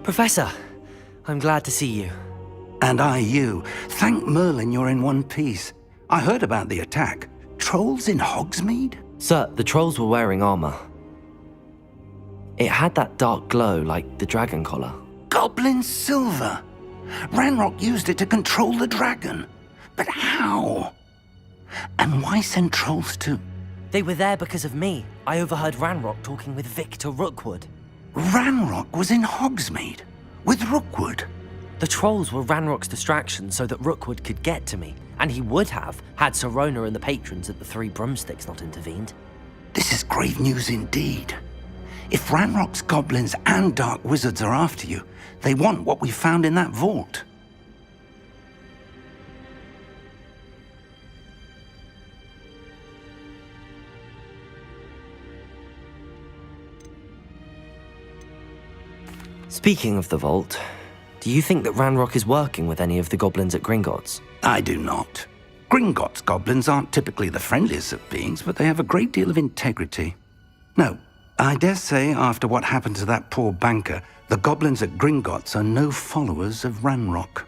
Professor, I'm glad to see you. And I you. Thank Merlin you're in one piece. I heard about the attack. Trolls in Hogsmeade? Sir, the trolls were wearing armor. It had that dark glow like the dragon collar. Goblin silver! Ranrok used it to control the dragon. But how? And why send trolls too? They were there because of me. I overheard Ranrok talking with Victor Rookwood. Ranrok was in Hogsmeade? With Rookwood? The trolls were Ranrock's distraction so that Rookwood could get to me, and he would have had Sirona and the patrons at the Three Broomsticks not intervened. This is grave news indeed. If Ranrock's goblins and dark wizards are after you, they want what we found in that vault. Speaking of the vault, do you think that Ranrok is working with any of the goblins at Gringotts? I do not. Gringotts goblins aren't typically the friendliest of beings, but they have a great deal of integrity. No, I dare say after what happened to that poor banker, the goblins at Gringotts are no followers of Ranrok.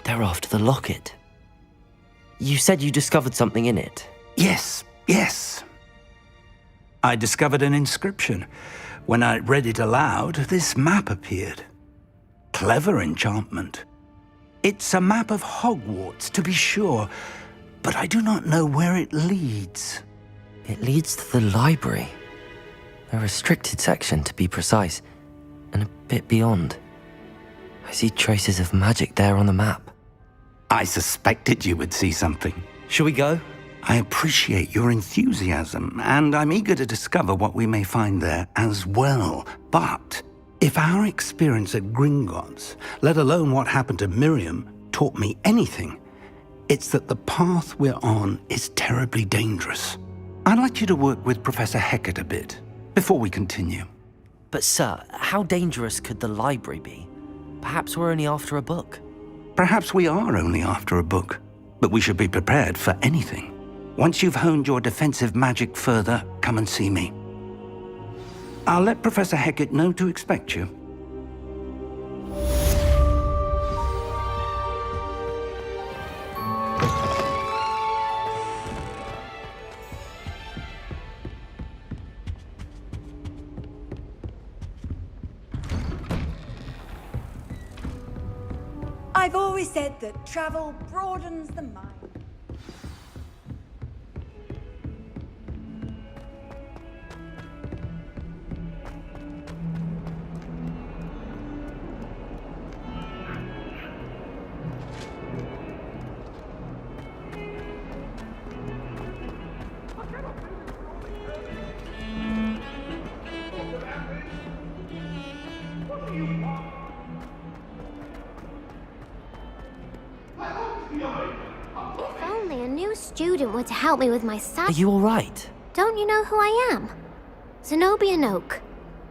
They're after the locket. You said you discovered something in it. Yes. I discovered an inscription. When I read it aloud, this map appeared. Clever enchantment. It's a map of Hogwarts, to be sure, but I do not know where it leads. It leads to the library. A restricted section, to be precise, and a bit beyond. I see traces of magic there on the map. I suspected you would see something. Shall we go? I appreciate your enthusiasm, and I'm eager to discover what we may find there as well. But if our experience at Gringotts, let alone what happened to Miriam, taught me anything, it's that the path we're on is terribly dangerous. I'd like you to work with Professor Hecat a bit, before we continue. But sir, how dangerous could the library be? Perhaps we're only after a book. Perhaps we are only after a book, but we should be prepared for anything. Once you've honed your defensive magic further, come and see me. I'll let Professor Hecat know to expect you. I've always said that travel broadens the mind. If only a new student were to help me with my Are you all right? Don't you know who I am? Zenobia Noak,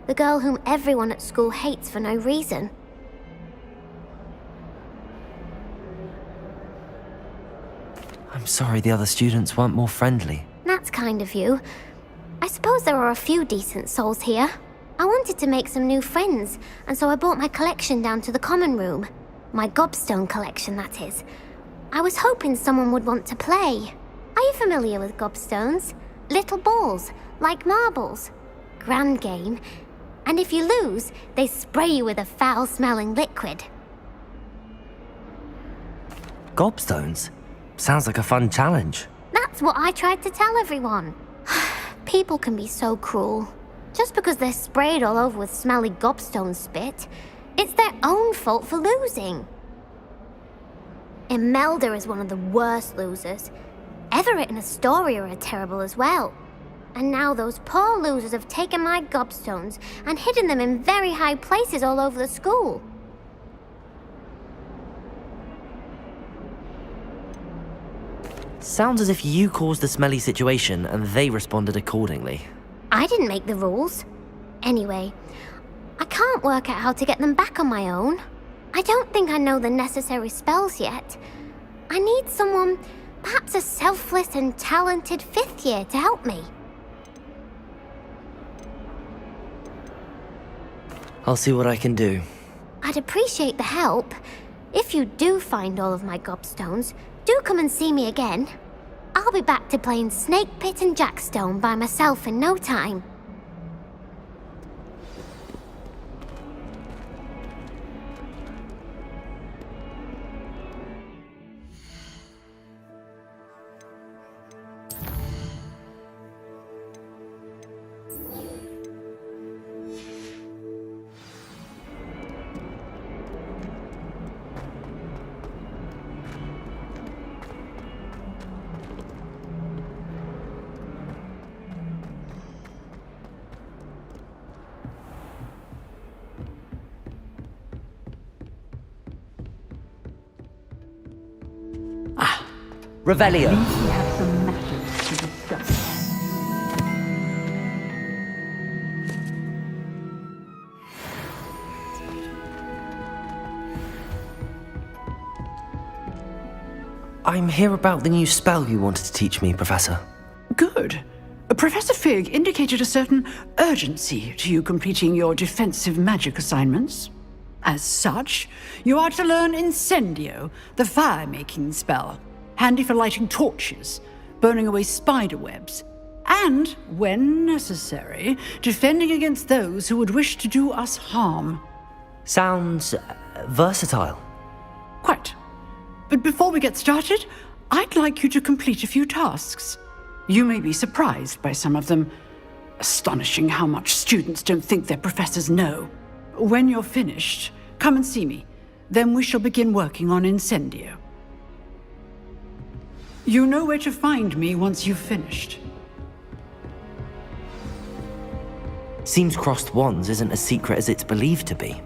the girl whom everyone at school hates for no reason. I'm sorry the other students weren't more friendly. That's kind of you. I suppose there are a few decent souls here. I wanted to make some new friends, and so I brought my collection down to the common room. My gobstone collection, that is. I was hoping someone would want to play. Are you familiar with gobstones? Little balls, like marbles. Grand game. And if you lose, they spray you with a foul-smelling liquid. Gobstones? Sounds like a fun challenge. That's what I tried to tell everyone. People can be so cruel. Just because they're sprayed all over with smelly gobstone spit, it's their own fault for losing. Imelda is one of the worst losers. Everett and Astoria are terrible as well. And now those poor losers have taken my gobstones and hidden them in very high places all over the school. Sounds as if you caused the smelly situation and they responded accordingly. I didn't make the rules. Anyway, I can't work out how to get them back on my own. I don't think I know the necessary spells yet. I need someone, perhaps a selfless and talented fifth year to help me. I'll see what I can do. I'd appreciate the help. If you do find all of my gobstones, do come and see me again. I'll be back to playing Snake Pit and Jackstone by myself in no time. Revelio. We have some matters to discuss. I'm here about the new spell you wanted to teach me, Professor. Good. Professor Fig indicated a certain urgency to you completing your defensive magic assignments. As such, you are to learn Incendio, the fire-making spell, handy for lighting torches, burning away spider webs, and, when necessary, defending against those who would wish to do us harm. Sounds versatile. Quite. But before we get started, I'd like you to complete a few tasks. You may be surprised by some of them. Astonishing how much students don't think their professors know. When you're finished, come and see me. Then we shall begin working on Incendio. You know where to find me once you've finished. Seems crossed wands isn't as secret as it's believed to be.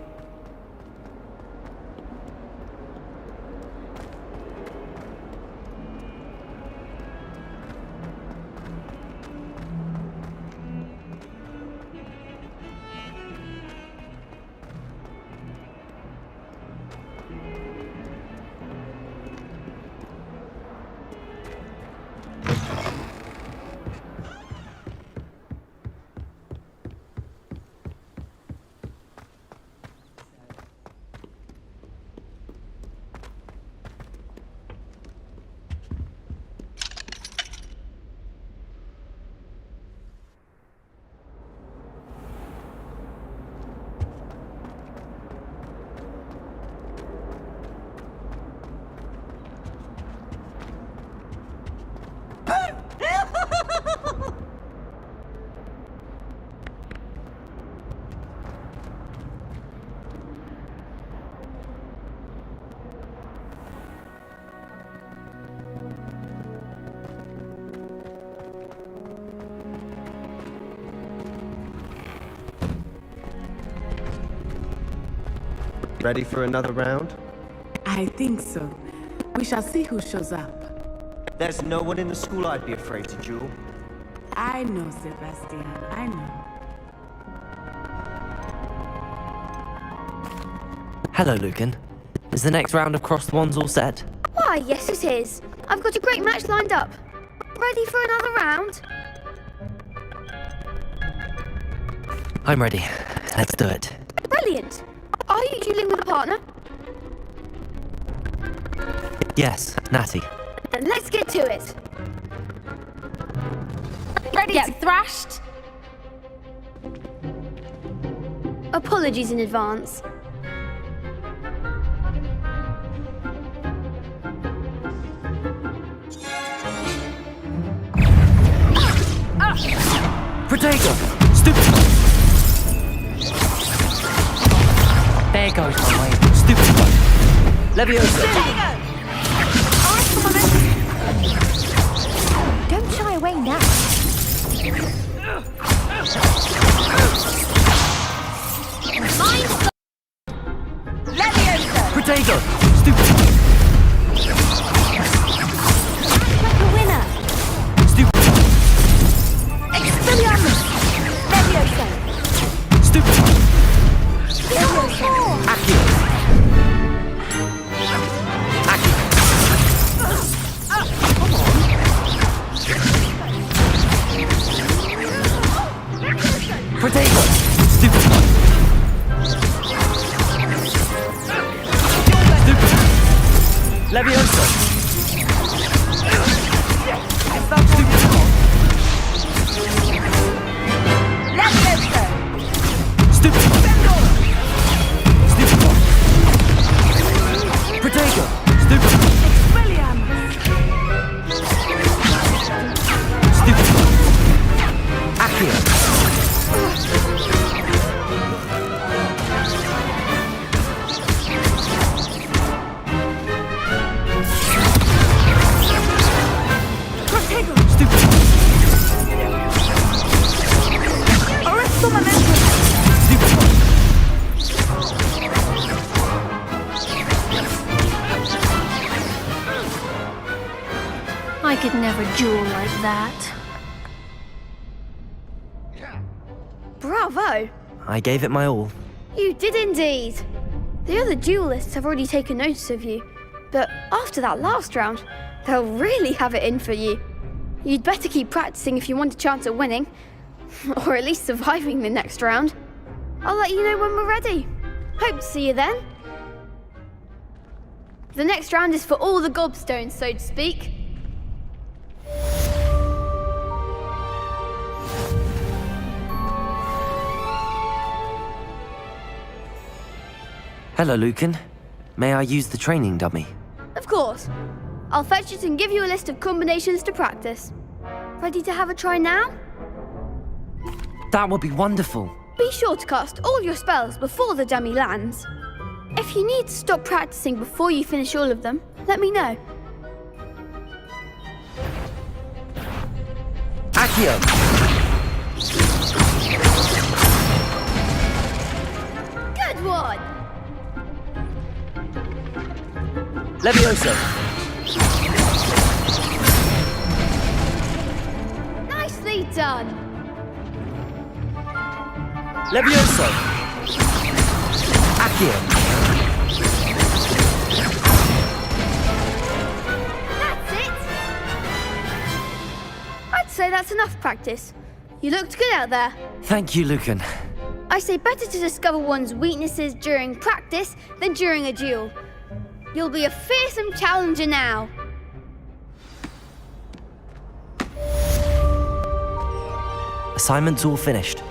Ready for another round? I think so. We shall see who shows up. There's no one in the school I'd be afraid to duel. I know, Sebastian. I know. Hello, Lucan. Is the next round of crossed wands all set? Why, yes it is. I've got a great match lined up. Ready for another round? I'm ready. Let's do it. Brilliant. Are you dueling with a partner? Yes, Natty. Then let's get to it. Ready to get thrashed? Apologies in advance. Protego! Stupid! There goes my way. Stupid one. Leviosa! Don't shy away now. Leviosa! Protego! Stupid! Like a winner. Stupid! Expelliarmus! Leviosa! Stupid! Leviosa! Accio! I could never duel like that. Bravo! I gave it my all. You did indeed. The other duelists have already taken notice of you, but after that last round, they'll really have it in for you. You'd better keep practicing if you want a chance at winning, or at least surviving the next round. I'll let you know when we're ready. Hope to see you then. The next round is for all the gobstones, so to speak. Hello, Lucan. May I use the training dummy? Of course. I'll fetch it and give you a list of combinations to practice. Ready to have a try now? That would be wonderful. Be sure to cast all your spells before the dummy lands. If you need to stop practicing before you finish all of them, let me know. Accio! Good one! Levioso! Nicely done! Levioso! Accio! That's it! I'd say that's enough practice. You looked good out there. Thank you, Lucan. I say better to discover one's weaknesses during practice than during a duel. You'll be a fearsome challenger now. Assignment's all finished.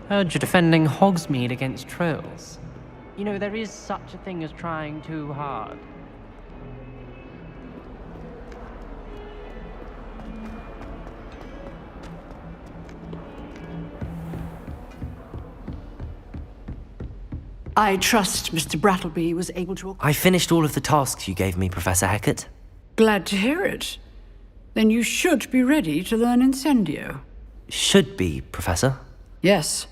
Heard you're defending Hogsmeade against trolls. You know, there is such a thing as trying too hard. I trust Mr. Brattleby was able to... I finished all of the tasks you gave me, Professor Hecat. Glad to hear it. Then you should be ready to learn Incendio. Should be, Professor. Yes.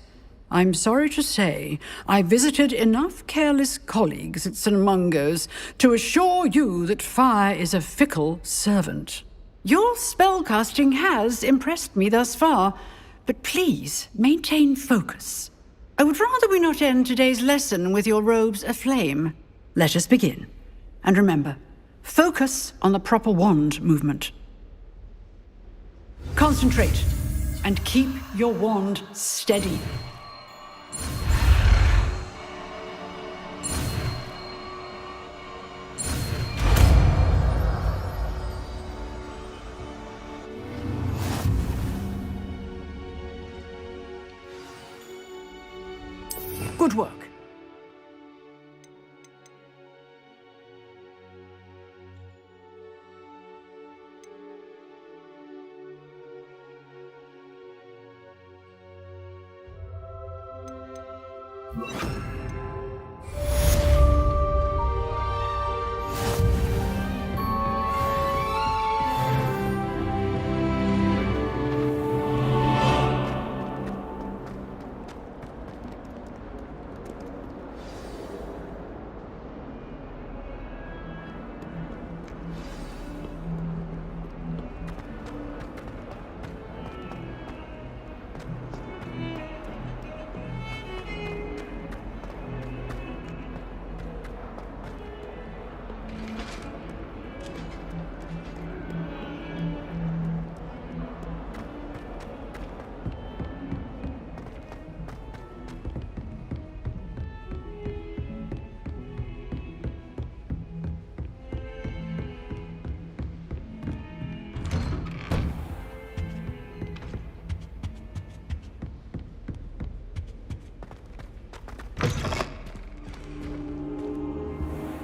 I'm sorry to say, I visited enough careless colleagues at St. Mungo's to assure you that fire is a fickle servant. Your spellcasting has impressed me thus far, but please maintain focus. I would rather we not end today's lesson with your robes aflame. Let us begin. And remember, focus on the proper wand movement. Concentrate, and keep your wand steady. Good work.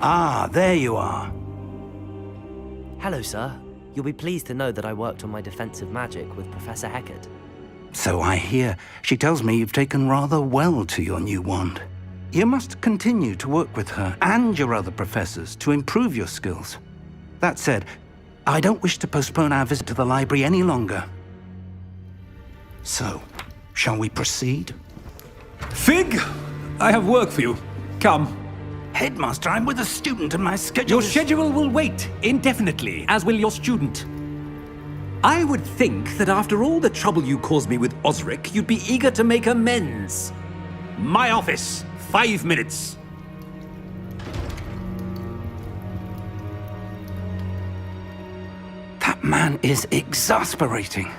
Ah, there you are. Hello, sir. You'll be pleased to know that I worked on my defensive magic with Professor Heckert. So I hear. She tells me you've taken rather well to your new wand. You must continue to work with her and your other professors to improve your skills. That said, I don't wish to postpone our visit to the library any longer. So, shall we proceed? Fig, I have work for you. Come. Headmaster, I'm with a student and my schedule Your is... schedule will wait indefinitely, as will your student. I would think that after all the trouble you caused me with Osric, you'd be eager to make amends. My office, 5 minutes. That man is exasperating.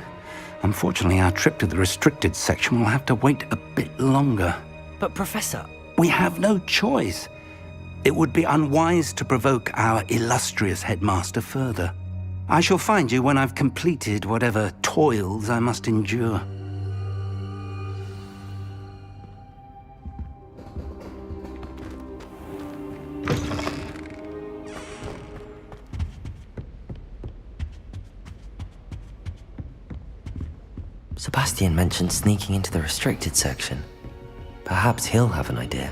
Unfortunately, our trip to the restricted section will have to wait a bit longer. But Professor... We have no choice. It would be unwise to provoke our illustrious headmaster further. I shall find you when I've completed whatever toils I must endure. Sebastian mentioned sneaking into the restricted section. Perhaps he'll have an idea.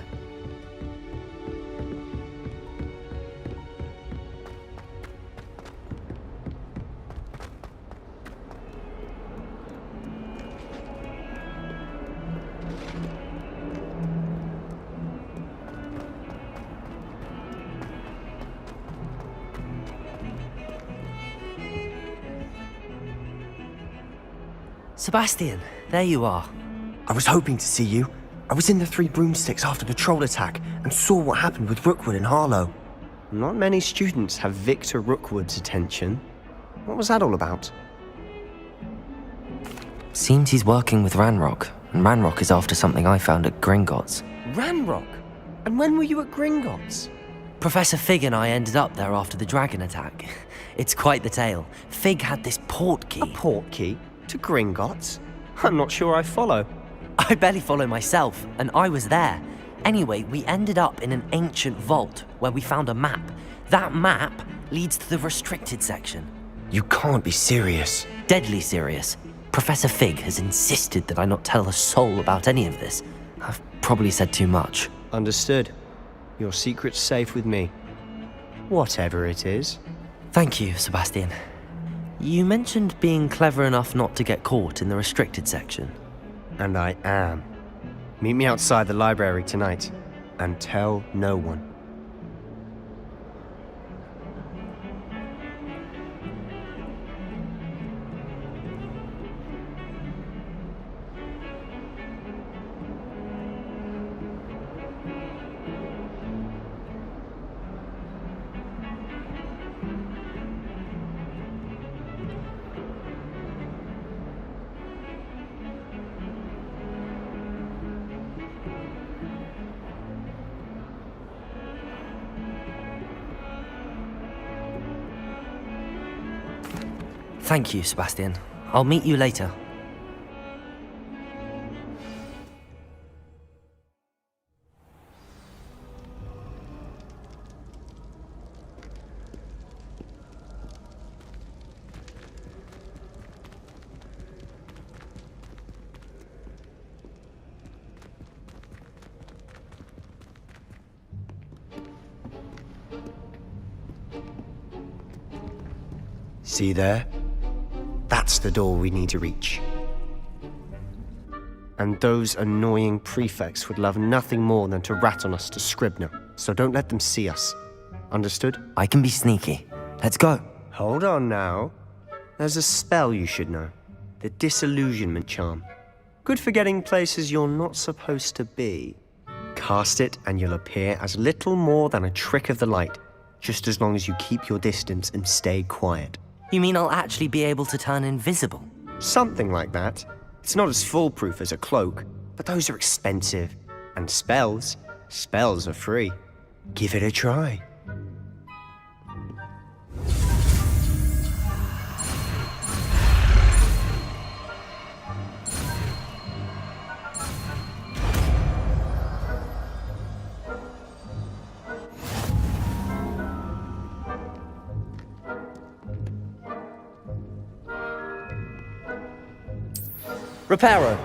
Sebastian, there you are. I was hoping to see you. I was in the Three Broomsticks after the troll attack and saw what happened with Rookwood and Harlow. Not many students have Victor Rookwood's attention. What was that all about? Seems he's working with Ranrok, and Ranrok is after something I found at Gringotts. Ranrok? And when were you at Gringotts? Professor Fig and I ended up there after the dragon attack. It's quite the tale. Fig had this port key. A port key? To Gringotts? I'm not sure I follow. I barely follow myself, and I was there. Anyway, we ended up in an ancient vault where we found a map. That map leads to the restricted section. You can't be serious. Deadly serious. Professor Fig has insisted that I not tell a soul about any of this. I've probably said too much. Understood. Your secret's safe with me. Whatever it is. Thank you, Sebastian. You mentioned being clever enough not to get caught in the restricted section. And I am. Meet me outside the library tonight, and tell no one. Thank you, Sebastian. I'll meet you later. See there? That's the door we need to reach. And those annoying prefects would love nothing more than to rat on us to Scribner, so don't let them see us. Understood? I can be sneaky. Let's go. Hold on now. There's a spell you should know. The Disillusionment Charm. Good for getting places you're not supposed to be. Cast it and you'll appear as little more than a trick of the light, just as long as you keep your distance and stay quiet. You mean I'll actually be able to turn invisible? Something like that. It's not as foolproof as a cloak, but those are expensive. And spells are free. Give it a try. Reparo!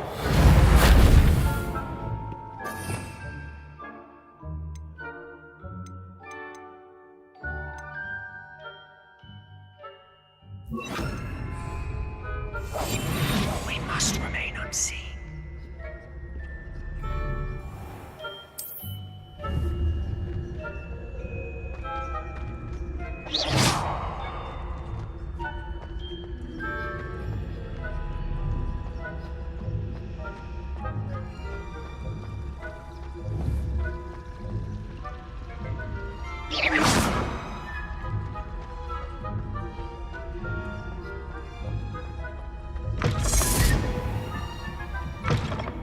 We must remain unseen.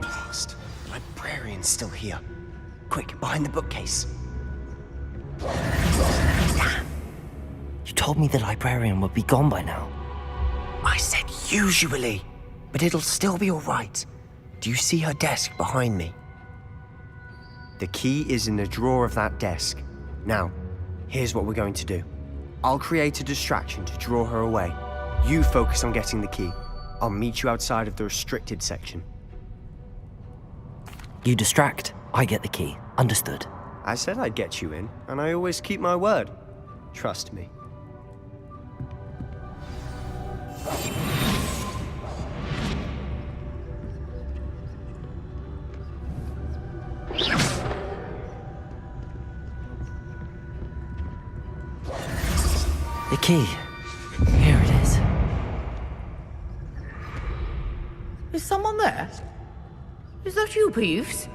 Blast. The librarian's still here. Quick, behind the bookcase. Damn! You told me the librarian would be gone by now. I said usually, but it'll still be all right. Do you see her desk behind me? The key is in the drawer of that desk. Now, here's what we're going to do. I'll create a distraction to draw her away. You focus on getting the key. I'll meet you outside of the restricted section. You distract, I get the key. Understood. I said I'd get you in, and I always keep my word. Trust me. The key. Here it is. Is someone there? Is that you, Peeves?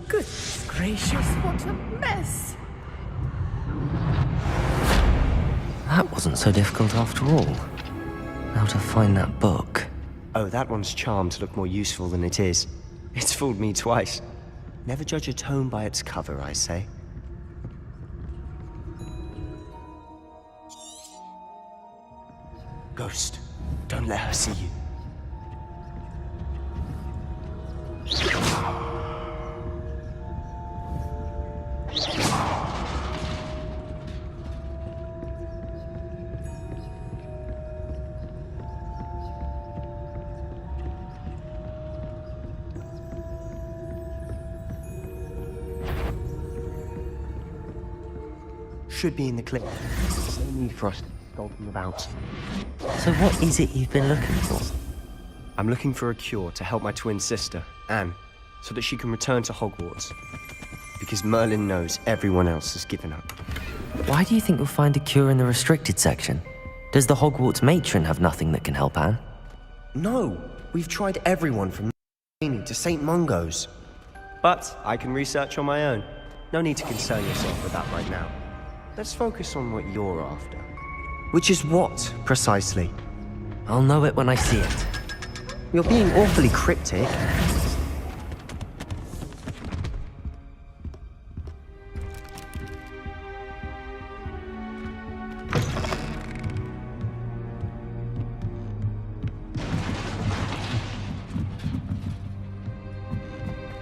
Goodness gracious, what a mess! That wasn't so difficult after all. Now to find that book. Oh, that one's charmed to look more useful than it is. It's fooled me twice. Never judge a tome by its cover, I say. Ghost, don't let her see you. Should be in the clip. No need for us to skulk them about. So what is it you've been looking for? I'm looking for a cure to help my twin sister, Anne, so that she can return to Hogwarts. Because Merlin knows everyone else has given up. Why do you think you'll find a cure in the restricted section? Does the Hogwarts matron have nothing that can help Anne? No, we've tried everyone from to St. Mungo's. But I can research on my own. No need to concern yourself with that right now. Let's focus on what you're after. Which is what, precisely? I'll know it when I see it. You're being awfully cryptic.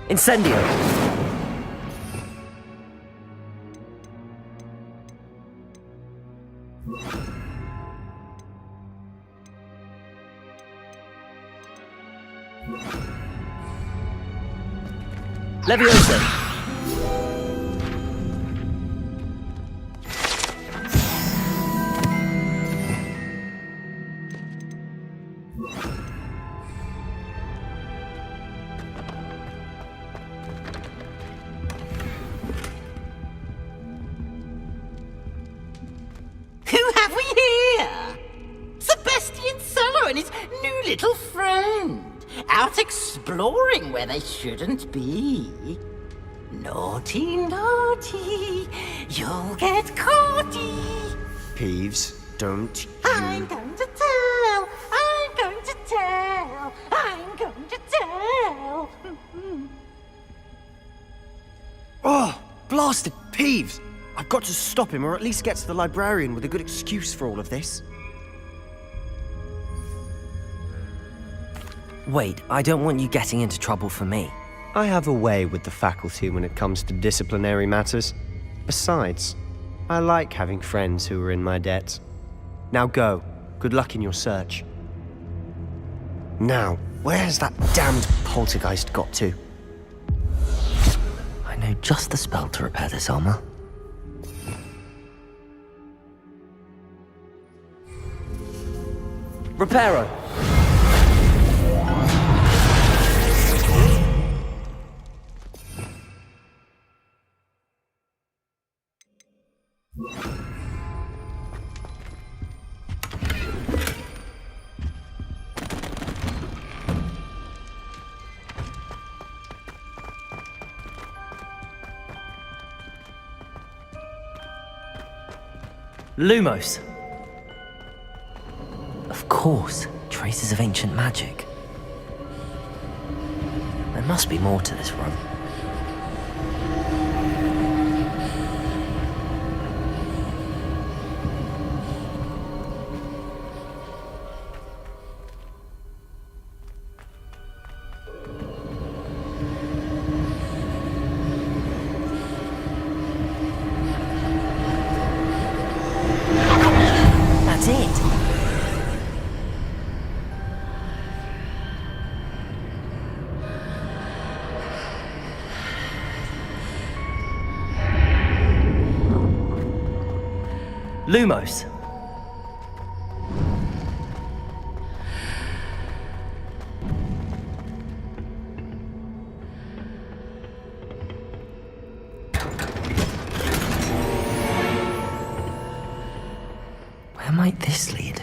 Incendio! Leviosa! Who have we here? Sebastian Solo and his new little friend. Out exploring where they shouldn't be. Naughty, naughty, you'll get caughty. Peeves, don't you... I'm going to tell, I'm going to tell, I'm going to tell. Oh, blasted Peeves! I've got to stop him, or at least get to the librarian with a good excuse for all of this. Wait, I don't want you getting into trouble for me. I have a way with the faculty when it comes to disciplinary matters. Besides, I like having friends who are in my debt. Now go. Good luck in your search. Now, where has that damned poltergeist got to? I know just the spell to repair this armor. Reparo! Lumos! Of course, traces of ancient magic. There must be more to this run. That's it! Lumos. Where might this lead?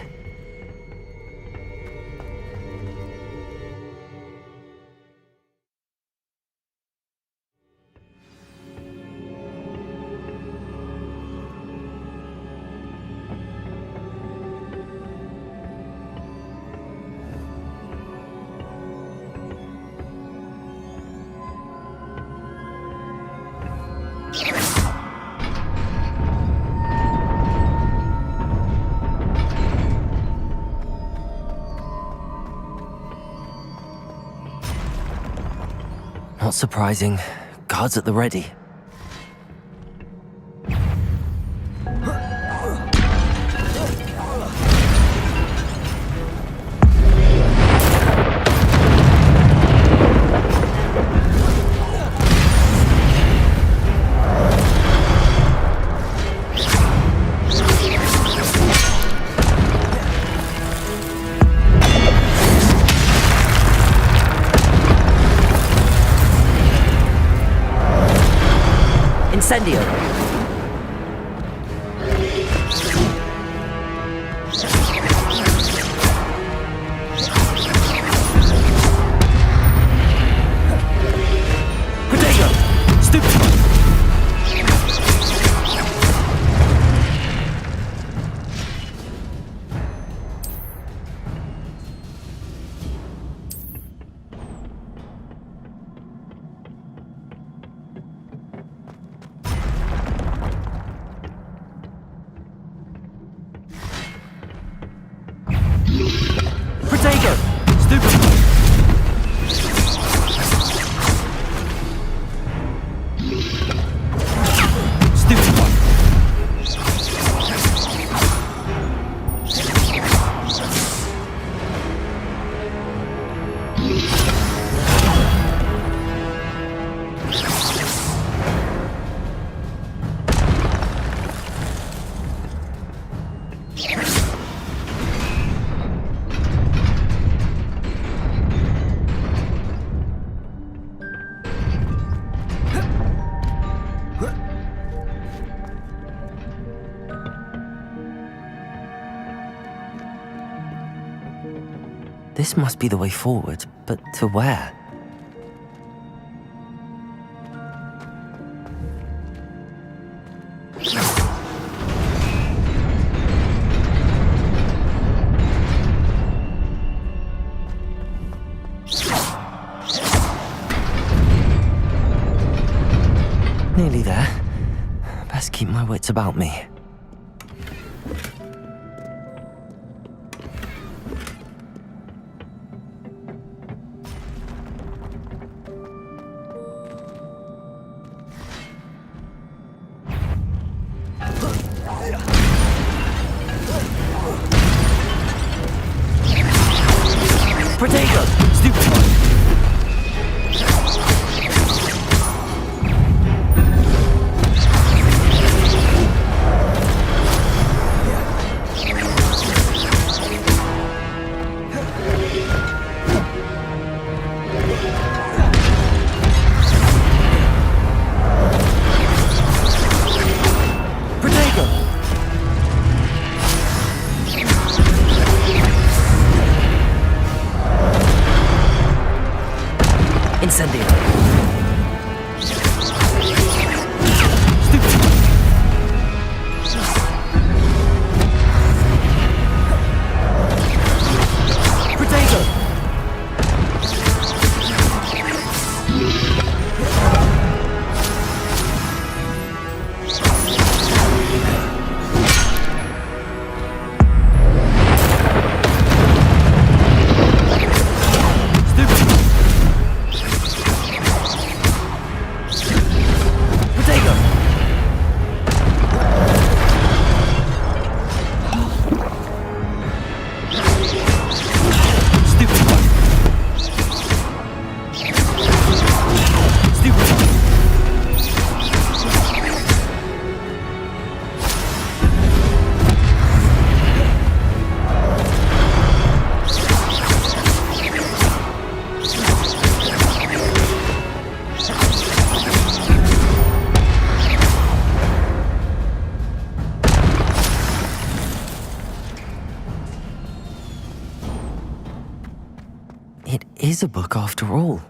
Not surprising. Guards at the ready. Incendio! Protego! Stupid! Protego! Stupid! Stupid one! This must be the way forward, but to where? Nearly there. Best keep my wits about me. Protego! Incendio. Protego. It is a book after all.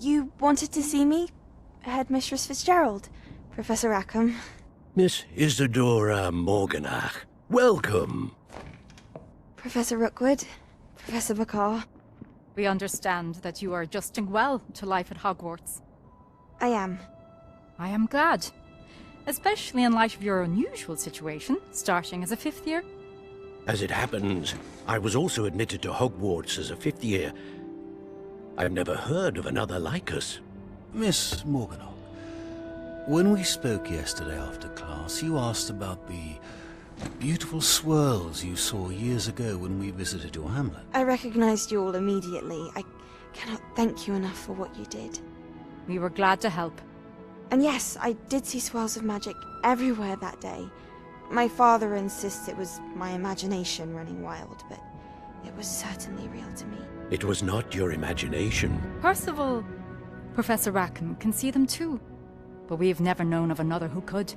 You wanted to see me? Headmistress Fitzgerald, Professor Rackham. Miss Isadora Morganach, welcome. Professor Rookwood, Professor McCaw. We understand that you are adjusting well to life at Hogwarts. I am. I am glad. Especially in light of your unusual situation, starting as a 5th year. As it happens, I was also admitted to Hogwarts as a 5th year. I've never heard of another like us. Miss Morganach, when we spoke yesterday after class, you asked about the beautiful swirls you saw years ago when we visited your hamlet. I recognized you all immediately. I cannot thank you enough for what you did. We were glad to help. And yes, I did see swirls of magic everywhere that day. My father insists it was my imagination running wild, but it was certainly real to me. It was not your imagination. Percival, Professor Rackham can see them too, but we've never known of another who could.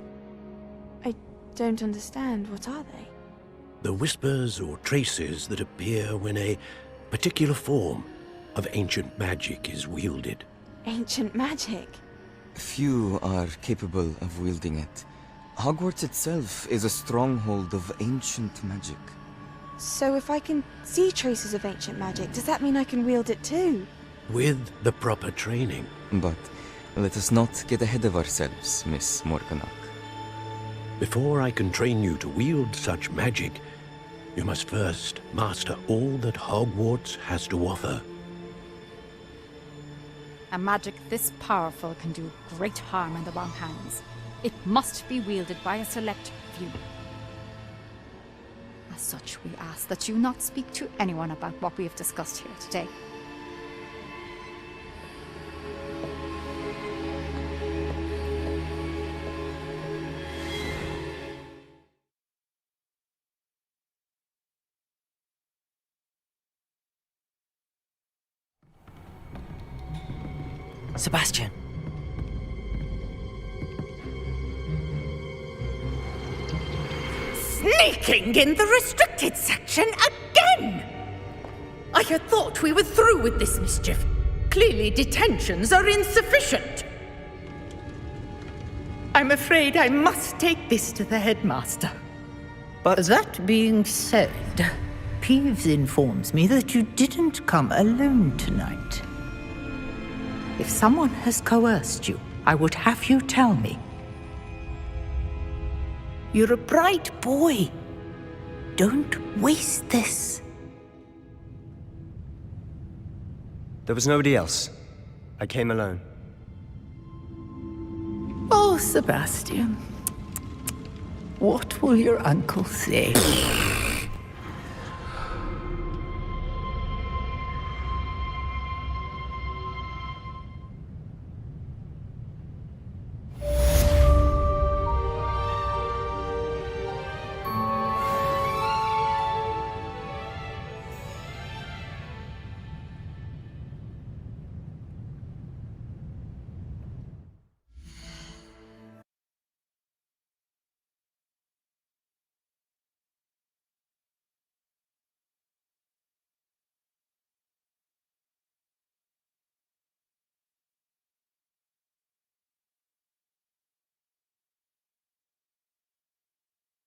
I don't understand. What are they? The whispers or traces that appear when a particular form of ancient magic is wielded. Ancient magic? Few are capable of wielding it. Hogwarts itself is a stronghold of ancient magic. So if I can see traces of ancient magic, does that mean I can wield it too? With the proper training. But let us not get ahead of ourselves, Miss Morganach. Before I can train you to wield such magic, you must first master all that Hogwarts has to offer. A magic this powerful can do great harm in the wrong hands. It must be wielded by a select few. As such, we ask that you not speak to anyone about what we have discussed here today. Sebastian. Sneaking in the restricted section again! I had thought we were through with this mischief. Clearly detentions are insufficient. I'm afraid I must take this to the headmaster. But that being said, Peeves informs me that you didn't come alone tonight. If someone has coerced you, I would have you tell me. You're a bright boy. Don't waste this. There was nobody else. I came alone. Oh, Sebastian. What will your uncle say?